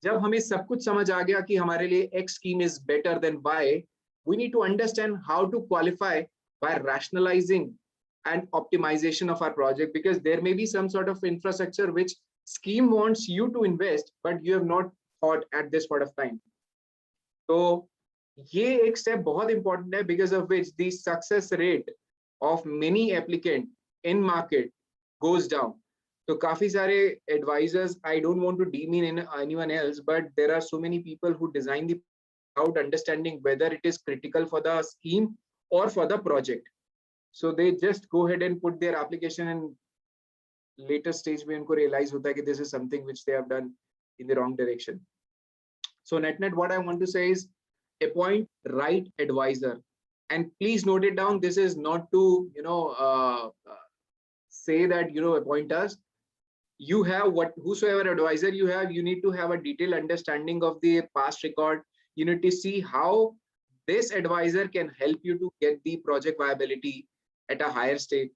जब हमें सब कुछ समझ आ गया कि हमारे लिए X scheme is better than Y, we need to understand how to qualify by rationalizing and optimization of our project, because there may be some sort of infrastructure which scheme wants you to invest but you have not thought at this point of time. So ये एक step बहुत important है, because of which the success rate of many applicant in market goes down. तो काफी सारे advisors, I don't want to demean anyone else, but there are so many people who design the without understanding whether it is critical for the scheme or for the project. So they just go ahead and put their application, and later stage mein unko realize hota hai ki this is something which they have done in the wrong direction. So net what I want to say is appoint right advisor, and please note it down. This is not to say that appoint us. You have whosoever advisor you have, you need to have a detailed understanding of the past record. You need to see how this advisor can help you to get the project viability at a higher stage,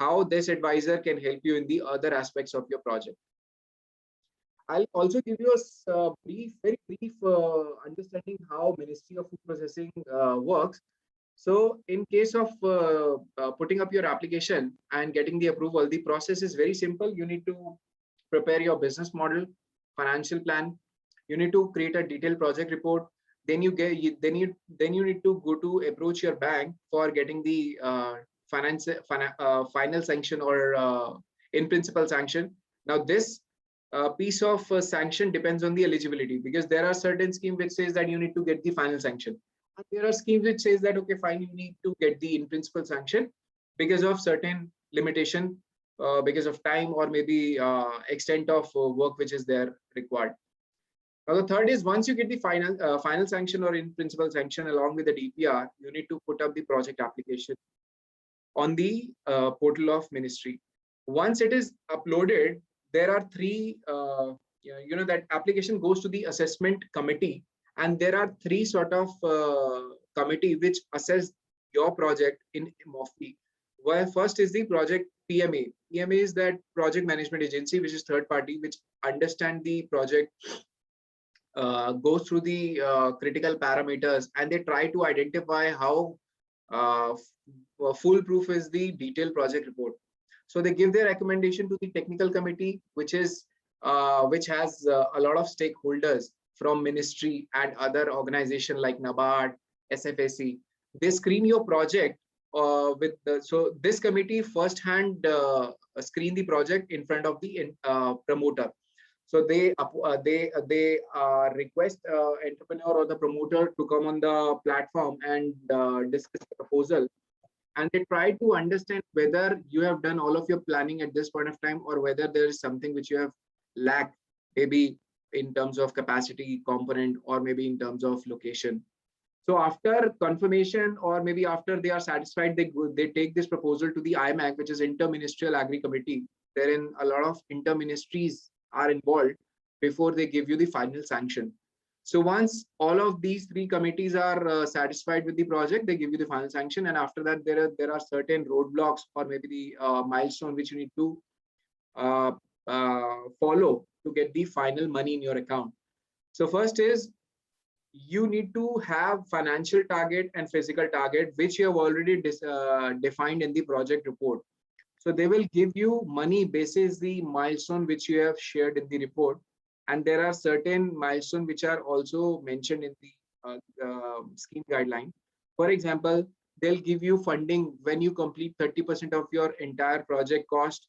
how this advisor can help you in the other aspects of your project. I'll also give you a very brief understanding how Ministry of Food Processing works. So in case of putting up your application and getting the approval, the process is very simple. You need to prepare your business model, financial plan. You need to create a detailed project report. Then you need to go to approach your bank for getting the final sanction or in principle sanction. Now this piece of sanction depends on the eligibility, because there are certain schemes which says that you need to get the final sanction, and there are schemes which says that okay fine, you need to get the in principle sanction because of certain limitation, because of time or maybe extent of work which is there required. Now the third is, once you get the final sanction or in principle sanction along with the DPR, you need to put up the project application on the portal of ministry. Once it is uploaded, there are three, that application goes to the assessment committee, and there are three sort of committee which assess your project in MOFPI. Where first is the project PMA. PMA is that project management agency, which is third party, which understand the project, goes through the critical parameters, and they try to identify how foolproof is the detailed project report. So they give their recommendation to the technical committee, which has a lot of stakeholders from ministry and other organizations like NABARD, SFAC. They screen your project so this committee first hand screen the project in front of the promoter. So they request entrepreneur or the promoter to come on the platform and discuss the proposal, and they try to understand whether you have done all of your planning at this point of time, or whether there is something which you have lacked, maybe in terms of capacity component, or maybe in terms of location. So after confirmation, or maybe after they are satisfied, they take this proposal to the IMAC, which is Inter-Ministerial Agri Committee, wherein a lot of inter-ministries are involved before they give you the final sanction. So once all of these three committees are satisfied with the project, they give you the final sanction, and after that there are certain roadblocks or maybe the milestone which you need to follow to get the final money in your account. So first is, you need to have financial target and physical target, which you have already defined in the project report. So they will give you money basis the milestone which you have shared in the report. And there are certain milestones which are also mentioned in the scheme guideline. For example, they'll give you funding when you complete 30% of your entire project cost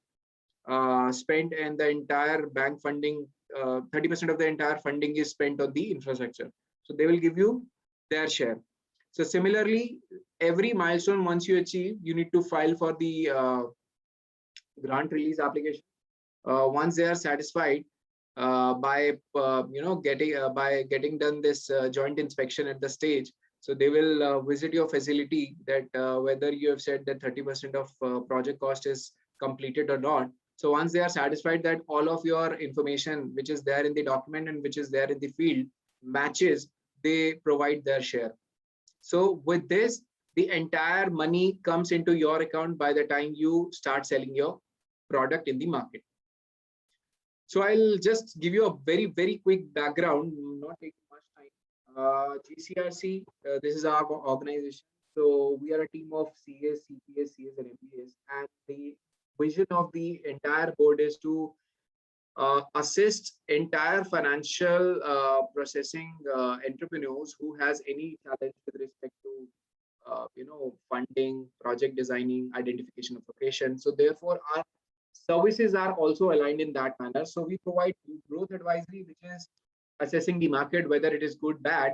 spent, and the entire bank funding, 30% of the entire funding is spent on the infrastructure. So they will give you their share. So similarly, every milestone once you achieve, you need to file for the grant release application. Once they are satisfied by getting done this joint inspection at the stage, so they will visit your facility, that whether you have said that 30% of project cost is completed or not. So once they are satisfied that all of your information which is there in the document and which is there in the field matches, they provide their share. So with this, the entire money comes into your account by the time you start selling your product in the market. So I'll just give you a very, very quick background, not taking much time. GCRC, this is our organization. So we are a team of CAs, CPAs, CAs and MBAs, and the vision of the entire board is to assist entire financial processing entrepreneurs who has any challenge with respect to funding, project designing, identification of location. So therefore our services are also aligned in that manner. So we provide growth advisory, which is assessing the market, whether it is good, bad,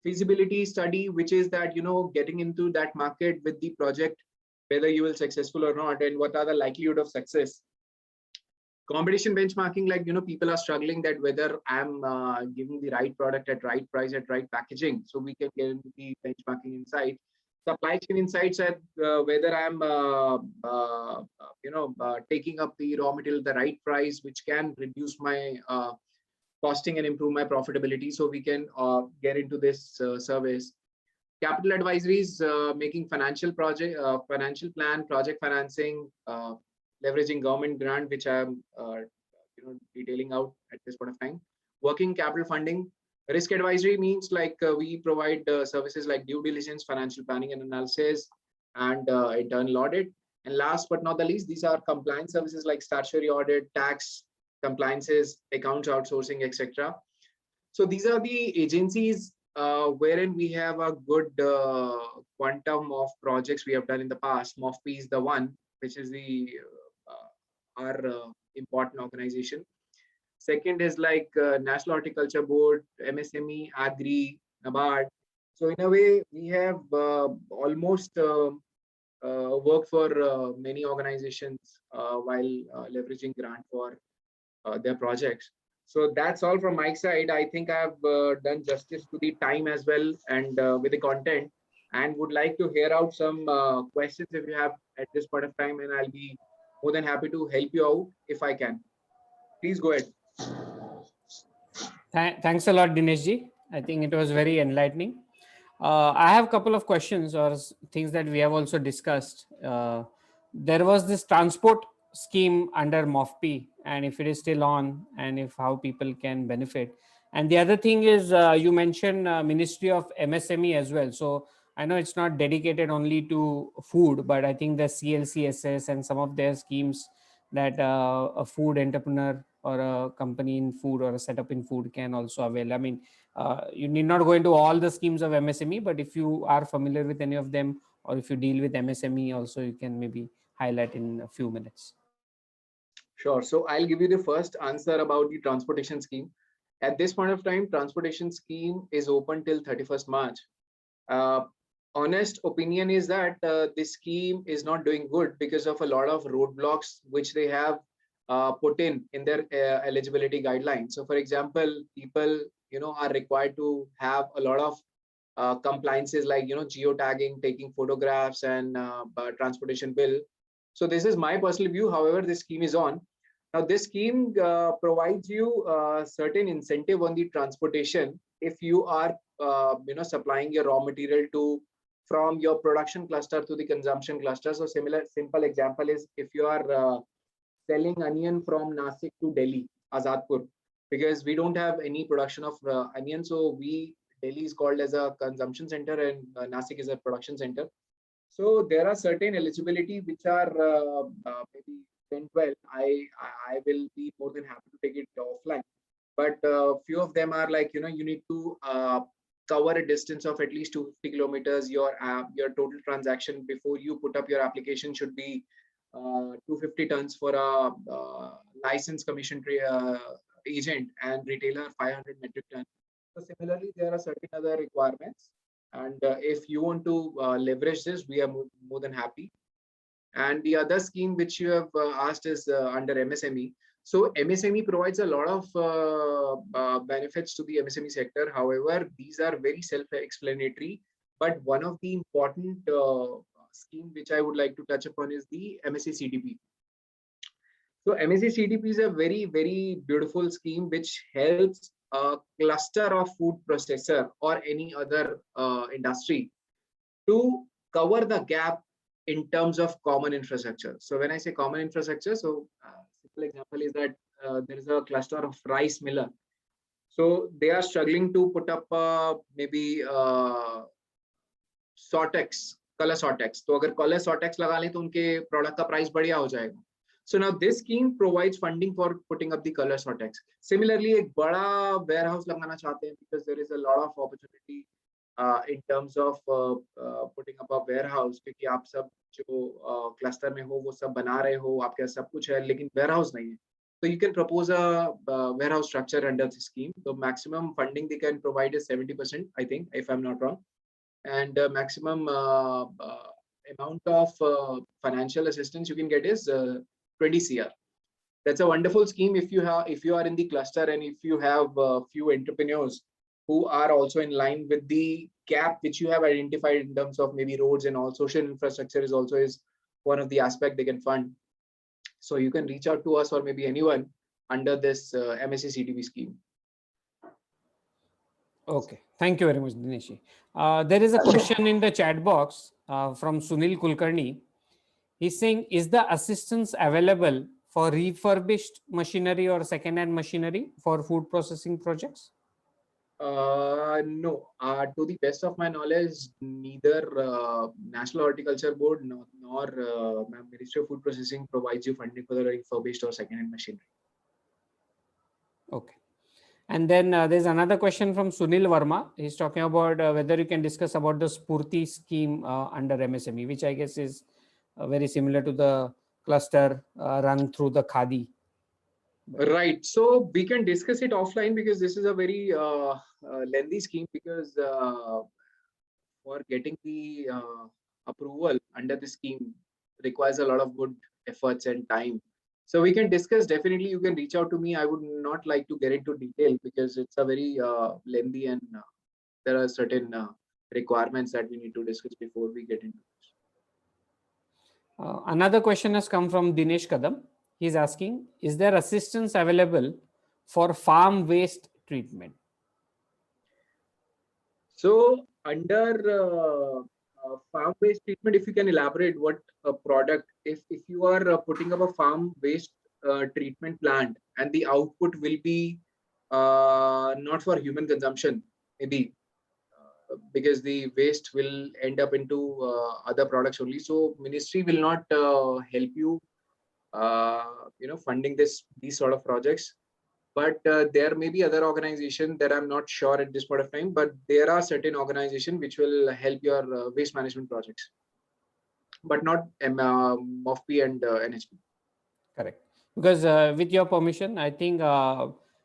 feasibility study, which is that getting into that market with the project, whether you will successful or not, and what are the likelihood of success. Competition benchmarking, like people are struggling that whether I'm giving the right product at right price at right packaging, so we can get into the benchmarking insight. Supply chain insights at whether I'm taking up the raw material at the right price, which can reduce my costing and improve my profitability, so we can get into this service. Capital advisories, making financial plan, project financing, leveraging government grant, which I'm detailing out at this point of time. Working capital funding. Risk advisory means like we provide services like due diligence, financial planning and analysis, and internal audit. And last but not the least, these are compliance services like statutory audit, tax, compliances, accounts outsourcing, etc. So these are the agencies wherein we have a good quantum of projects we have done in the past. MOFPI is the one, which is the our important organization. Second is like National Horticulture Board, MSME, Agri, NABARD. So in a way, we have almost worked for many organizations while leveraging grant for their projects. So that's all from my side. I think I've done justice to the time as well and with the content, and would like to hear out some questions if you have at this point of time, and I'll be more than happy to help you out if I can. Please go ahead. Thanks a lot, Dinesh ji. I think it was very enlightening. I have a couple of questions or things that we have also discussed. There was this transport scheme under MOFPI, and if it is still on, and if how people can benefit. And the other thing is, you mentioned Ministry of MSME as well. So I know it's not dedicated only to food, but I think the CLCSS and some of their schemes that a food entrepreneur or a company in food or a setup in food can also avail. I mean, you need not go into all the schemes of MSME, but if you are familiar with any of them, or if you deal with MSME also, you can maybe highlight in a few minutes. Sure. So I'll give you the first answer about the transportation scheme. At this point of time, transportation scheme is open till 31st March. Honest opinion is that this scheme is not doing good because of a lot of roadblocks which they have put in their eligibility guidelines. So for example, people are required to have a lot of compliances like geotagging, taking photographs, and transportation bill. So this is my personal view. However, this scheme is on. Now this scheme provides you certain incentive on the transportation if you are supplying your raw material from your production cluster to the consumption cluster. So simple example is if you are selling onion from Nasik to Delhi, Azadpur, because we don't have any production of onion. So Delhi is called as a consumption center and Nasik is a production center. So there are certain eligibility which are maybe 10, 12. I will be more than happy to take it offline. But few of them are like, you need to cover a distance of at least 250 kilometers. Your total transaction before you put up your application should be 250 tons for a license commission agent, and retailer 500 metric tons. So similarly, there are certain other requirements. And if you want to leverage this, we are more than happy. And the other scheme which you have asked is under MSME. So MSME provides a lot of benefits to the MSME sector. However, these are very self-explanatory. But one of the important scheme which I would like to touch upon is the MSE CDP. So MSE CDP is a very, very beautiful scheme which helps a cluster of food processor or any other industry to cover the gap in terms of common infrastructure. So when I say common infrastructure, so simple example is that there is a cluster of rice miller. So they are struggling to put up maybe Sortex, color Sortex. So अगर color Sortex लगा लें तो उनके product का price बढ़िया हो जाएगा. So now this scheme provides funding for putting up the color Sortex. Similarly, एक बड़ा warehouse लगाना चाहते हैं because there is a lot of opportunity in terms of putting up a warehouse, क्योंकि आप सब जो cluster में हो वो सब बना रहे हो, आपके पास सब कुछ है लेकिन warehouse नहीं है. So you can propose a warehouse structure under the scheme. The maximum funding they can provide is 70%, I think, if I'm not wrong. And maximum amount of financial assistance you can get is 20 CR. That's a wonderful scheme if you are in the cluster and if you have few entrepreneurs who are also in line with the gap which you have identified in terms of maybe roads and all. Social infrastructure is one of the aspect they can fund. So you can reach out to us or maybe anyone under this MSE CDP scheme. Okay, thank you very much, Dinesh. There is a question in the chat box from Sunil Kulkarni. He's saying, is the assistance available for refurbished machinery or second-hand machinery for food processing projects? No, to the best of my knowledge, neither National Horticulture Board nor Ministry of Food Processing provides you funding for the refurbished or second-hand machinery. Okay. And then there's another question from Sunil Verma. He's talking about whether you can discuss about the Spurti scheme under MSME, which I guess is very similar to the cluster run through the Khadi. Right. So we can discuss it offline because this is a very lengthy scheme, because for getting the approval under the scheme requires a lot of good efforts and time. So we can discuss. Definitely, you can reach out to me. I would not like to get into detail because it's a very lengthy, and there are certain requirements that we need to discuss before we get into this. Another question has come from Dinesh Kadam. He's asking, is there assistance available for farm waste treatment? So under farm waste treatment, if you can elaborate what a product, if you are putting up a farm waste treatment plant and the output will be not for human consumption, maybe because the waste will end up into other products only. So ministry will not help you, funding these sort of projects. But there may be other organizations that I'm not sure at this point of time, but there are certain organizations which will help your waste management projects, but not MOFP and NHP. Correct. Because with your permission, I think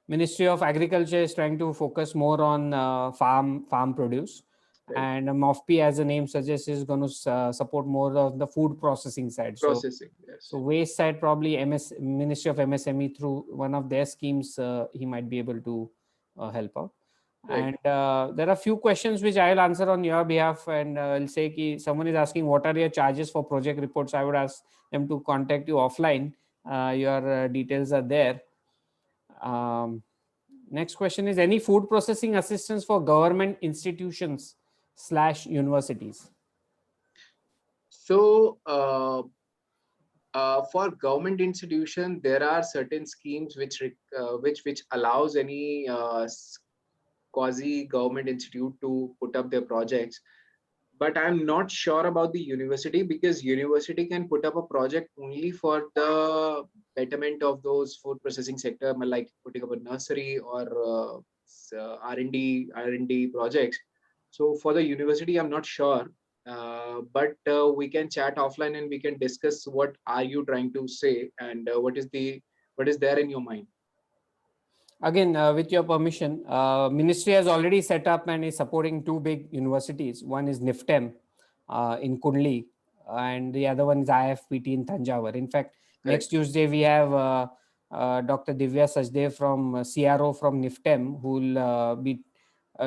Ministry of Agriculture is trying to focus more on farm produce. Right. And MOFP, as the name suggests, is going to support more of the food processing side. Processing, yes. So waste side, probably Ministry of MSME through one of their schemes, he might be able to help out. Right. And there are a few questions which I'll answer on your behalf, and I'll say ki someone is asking what are your charges for project reports. I would ask them to contact you offline. Your details are there. Next question is, any food processing assistance for government institutions / universities? So for government institution, there are certain schemes which allows any quasi government institute to put up their projects. But I'm not sure about the university, because university can put up a project only for the betterment of those food processing sector, like putting up a nursery or R&D projects. So for the university, I'm not sure, but we can chat offline and we can discuss what are you trying to say, and what is there in your mind. Again, with your permission, ministry has already set up and is supporting two big universities. One is NIFTEM in Kundli, and the other one is IFPT in Thanjavur. In fact, next Tuesday we have Dr. Divya Sajdev from CRO from NIFTEM, who will be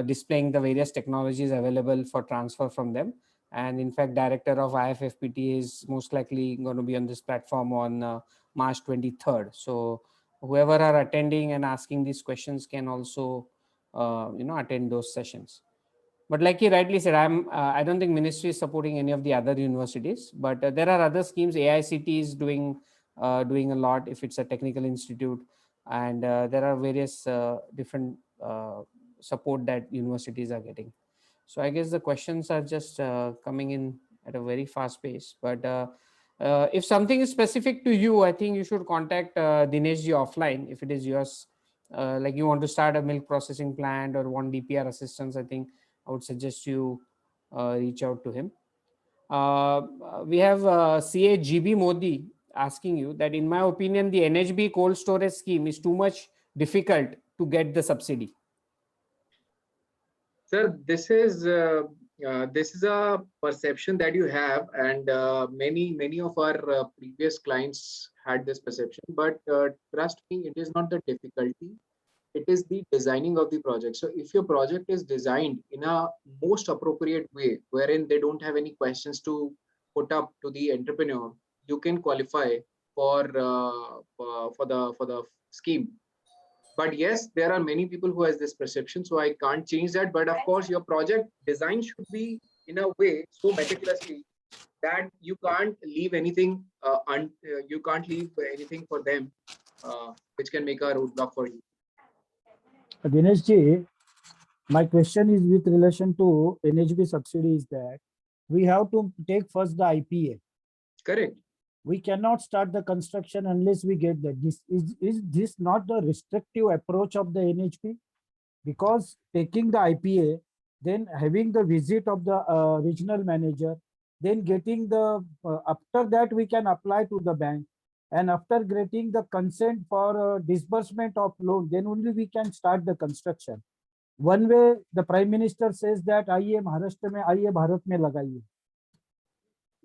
displaying the various technologies available for transfer from them. And in fact, director of IFFPT is most likely going to be on this platform on March 23rd. So whoever are attending and asking these questions can also attend those sessions. But like you rightly said, I don't think ministry is supporting any of the other universities, but there are other schemes. AICT is doing a lot if it's a technical institute, and there are various different support that universities are getting. So I guess the questions are just coming in at a very fast pace. But if something is specific to you, I think you should contact Dineshji offline if it is yours. Like you want to start a milk processing plant or want DPR assistance, I think I would suggest you reach out to him. We have CA GB Modi asking you that, in my opinion, the NHB cold storage scheme is too much difficult to get the subsidy. Sir, this is a perception that you have, and many of our previous clients had this perception. But trust me, it is not the difficulty. It is the designing of the project. So if your project is designed in a most appropriate way, wherein they don't have any questions to put up to the entrepreneur, you can qualify for the scheme. But yes, there are many people who has this perception, so I can't change that. But of course, your project design should be in a way so meticulously that you can't leave anything you can't leave anything for them which can make a roadblock for you. Dineshji, my question is with relation to NHB subsidy is that we have to take first the IPA. Correct. we cannot start the construction unless we get that. Is this not the restrictive approach of the NHB? Because taking the IPA, then having the visit of the regional manager, then getting the, after that we can apply to the bank. And after getting the consent for disbursement of loan, then only we can start the construction. One way the Prime Minister says that आइए महाराष्ट्र में, आइए भारत में लगाइए.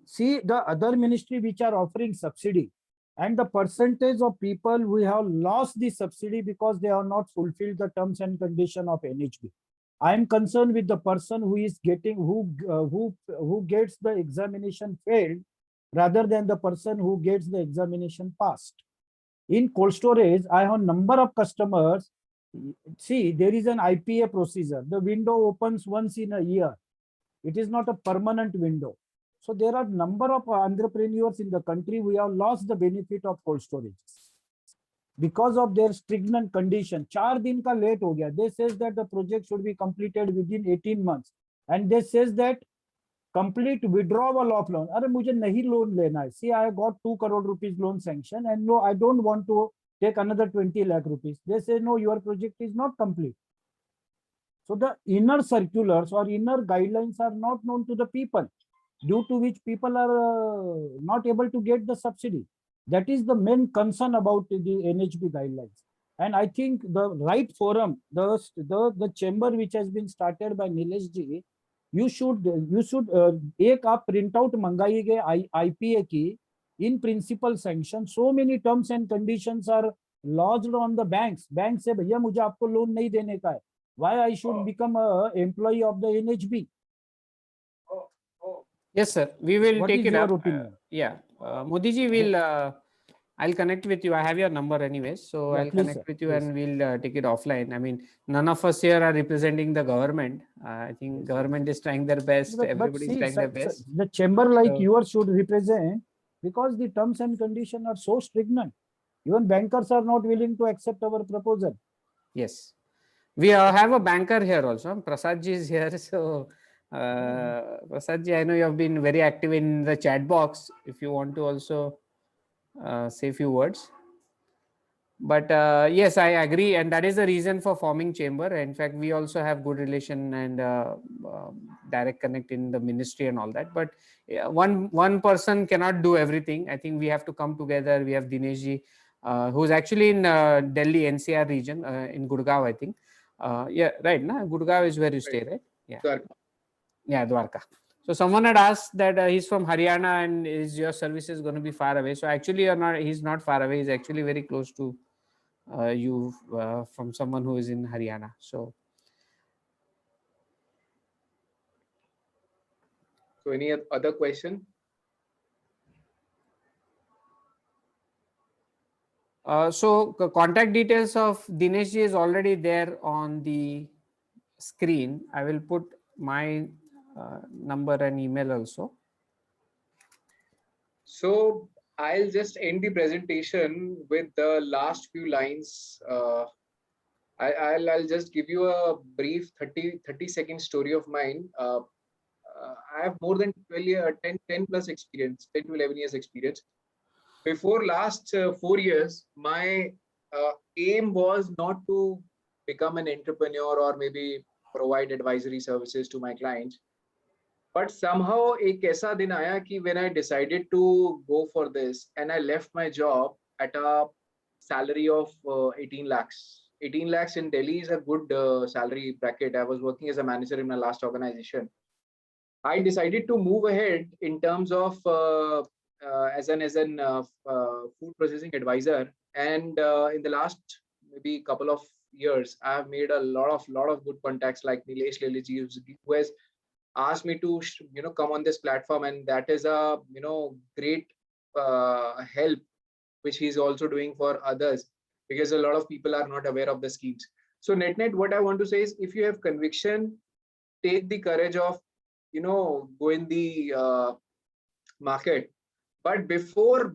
See the other ministry which are offering subsidy, and the percentage of people we have lost the subsidy because they have not fulfilled the terms and condition of NHB. I am concerned with the person who is getting, who gets the examination failed rather than the person who gets the examination passed. In cold storage, I have number of customers. See, there is an IPA procedure. The window opens once in a year. It is not a permanent window. So there are number of entrepreneurs in the country who have lost the benefit of cold storage because of their stringent condition. 4 दिन का late हो गया. They says that the project should be completed within 18 months, and they says that complete withdrawal of loan. अरे मुझे नहीं loan लेना है. See, I got 2 crore rupees loan sanction, and no, I don't want to take another 20 lakh rupees. They say no, your project is not complete. So the inner circulars or inner guidelines are not known to the people, due to which people are not able to get the subsidy. That is the main concern about the NHB guidelines. And I think the right forum, the chamber which has been started by Nilesh ji, you should एक आप print out मंगाइए IPA की, in principle sanction. So many terms and conditions are lodged on the banks. Bank से भैया मुझे आपको loan नहीं देने का है. Why I should become a employee of the NHB? Yes, sir. We will What take is it your up. opinion? Yeah, Modi ji will. I'll connect with you. I have your number anyways, so Yeah, I'll please, connect sir, with you please. and we'll take it offline. I mean, none of us here are representing the government. I think Yes, government is trying their best. But Everybody is see, trying their best. the chamber like So- yours should represent, because the terms and conditions are so stringent. Even bankers are not willing to accept our proposal. Yes, we have a banker here also. Prasad ji is here. So, Prasad ji, I know you have been very active in the chat box. If you want to also say a few words. But yes, I agree, and that is the reason for forming chamber. In fact, we also have good relation and direct connect in the ministry and all that. But one person cannot do everything. I think we have to come together. We have Dinesh ji, who's actually in Delhi NCR region, in Gurgaon, I think. Yeah, right. Na? Gurgaon is where you stay, right? Yeah. Dwarka. Yeah, Dwarka. So someone had asked that he's from Haryana and is your services going to be far away? So actually, you're not. He's not far away. He's actually very close to you from someone who is in Haryana. So any other question? So contact details of Dinesh ji is already there on the screen. I will put my number and email also. So I'll just end the presentation with the last few lines. I'll just give you a brief 30-second story of mine. I have more than 10 plus experience, 10 to 11 years experience. Before last 4 years, my aim was not to become an entrepreneur or maybe provide advisory services to my clients. But somehow एक ऐसा दिन आया कि when I decided to go for this and I left my job at a salary of 18 lakhs. 18 lakhs in Delhi is a good salary bracket. I was working as a manager in my last organization. I decided to move ahead in terms of as an food processing advisor. And in the last maybe couple of years, I have made a lot of good contacts like Nilesh Leleji, who has asked me to come on this platform, and that is a great help which he's also doing for others, because a lot of people are not aware of the schemes. So net what I want to say is, if you have conviction, take the courage of go in the market. But before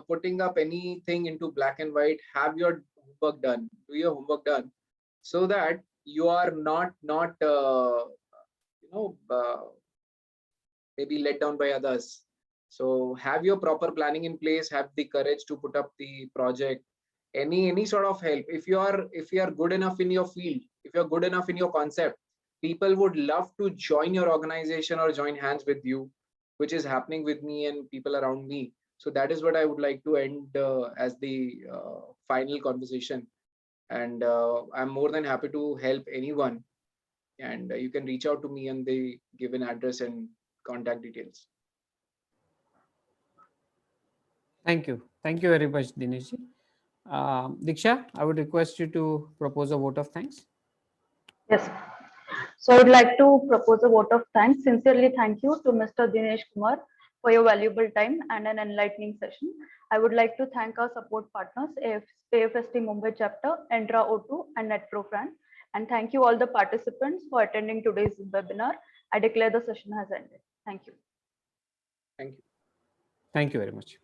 putting up anything into black and white, have your homework done, do your homework done, so that you are not maybe let down by others. So have your proper planning in place, have the courage to put up the project. Any sort of help. If you are good enough in your field, if you're good enough in your concept, people would love to join your organization or join hands with you, which is happening with me and people around me. So that is what I would like to end as the final conversation. And I'm more than happy to help anyone. And you can reach out to me on the given address and contact details. Thank you. Thank you very much, Dinesh ji. Diksha, I would request you to propose a vote of thanks. Yes. So I would like to propose a vote of thanks. Sincerely thank you to Mr. Dinesh Kumar for your valuable time and an enlightening session. I would like to thank our support partners, AFST Mumbai chapter, Entra O2 and NetProFran. And thank you all the participants for attending today's webinar. I declare the session has ended. Thank you. Thank you. Thank you very much.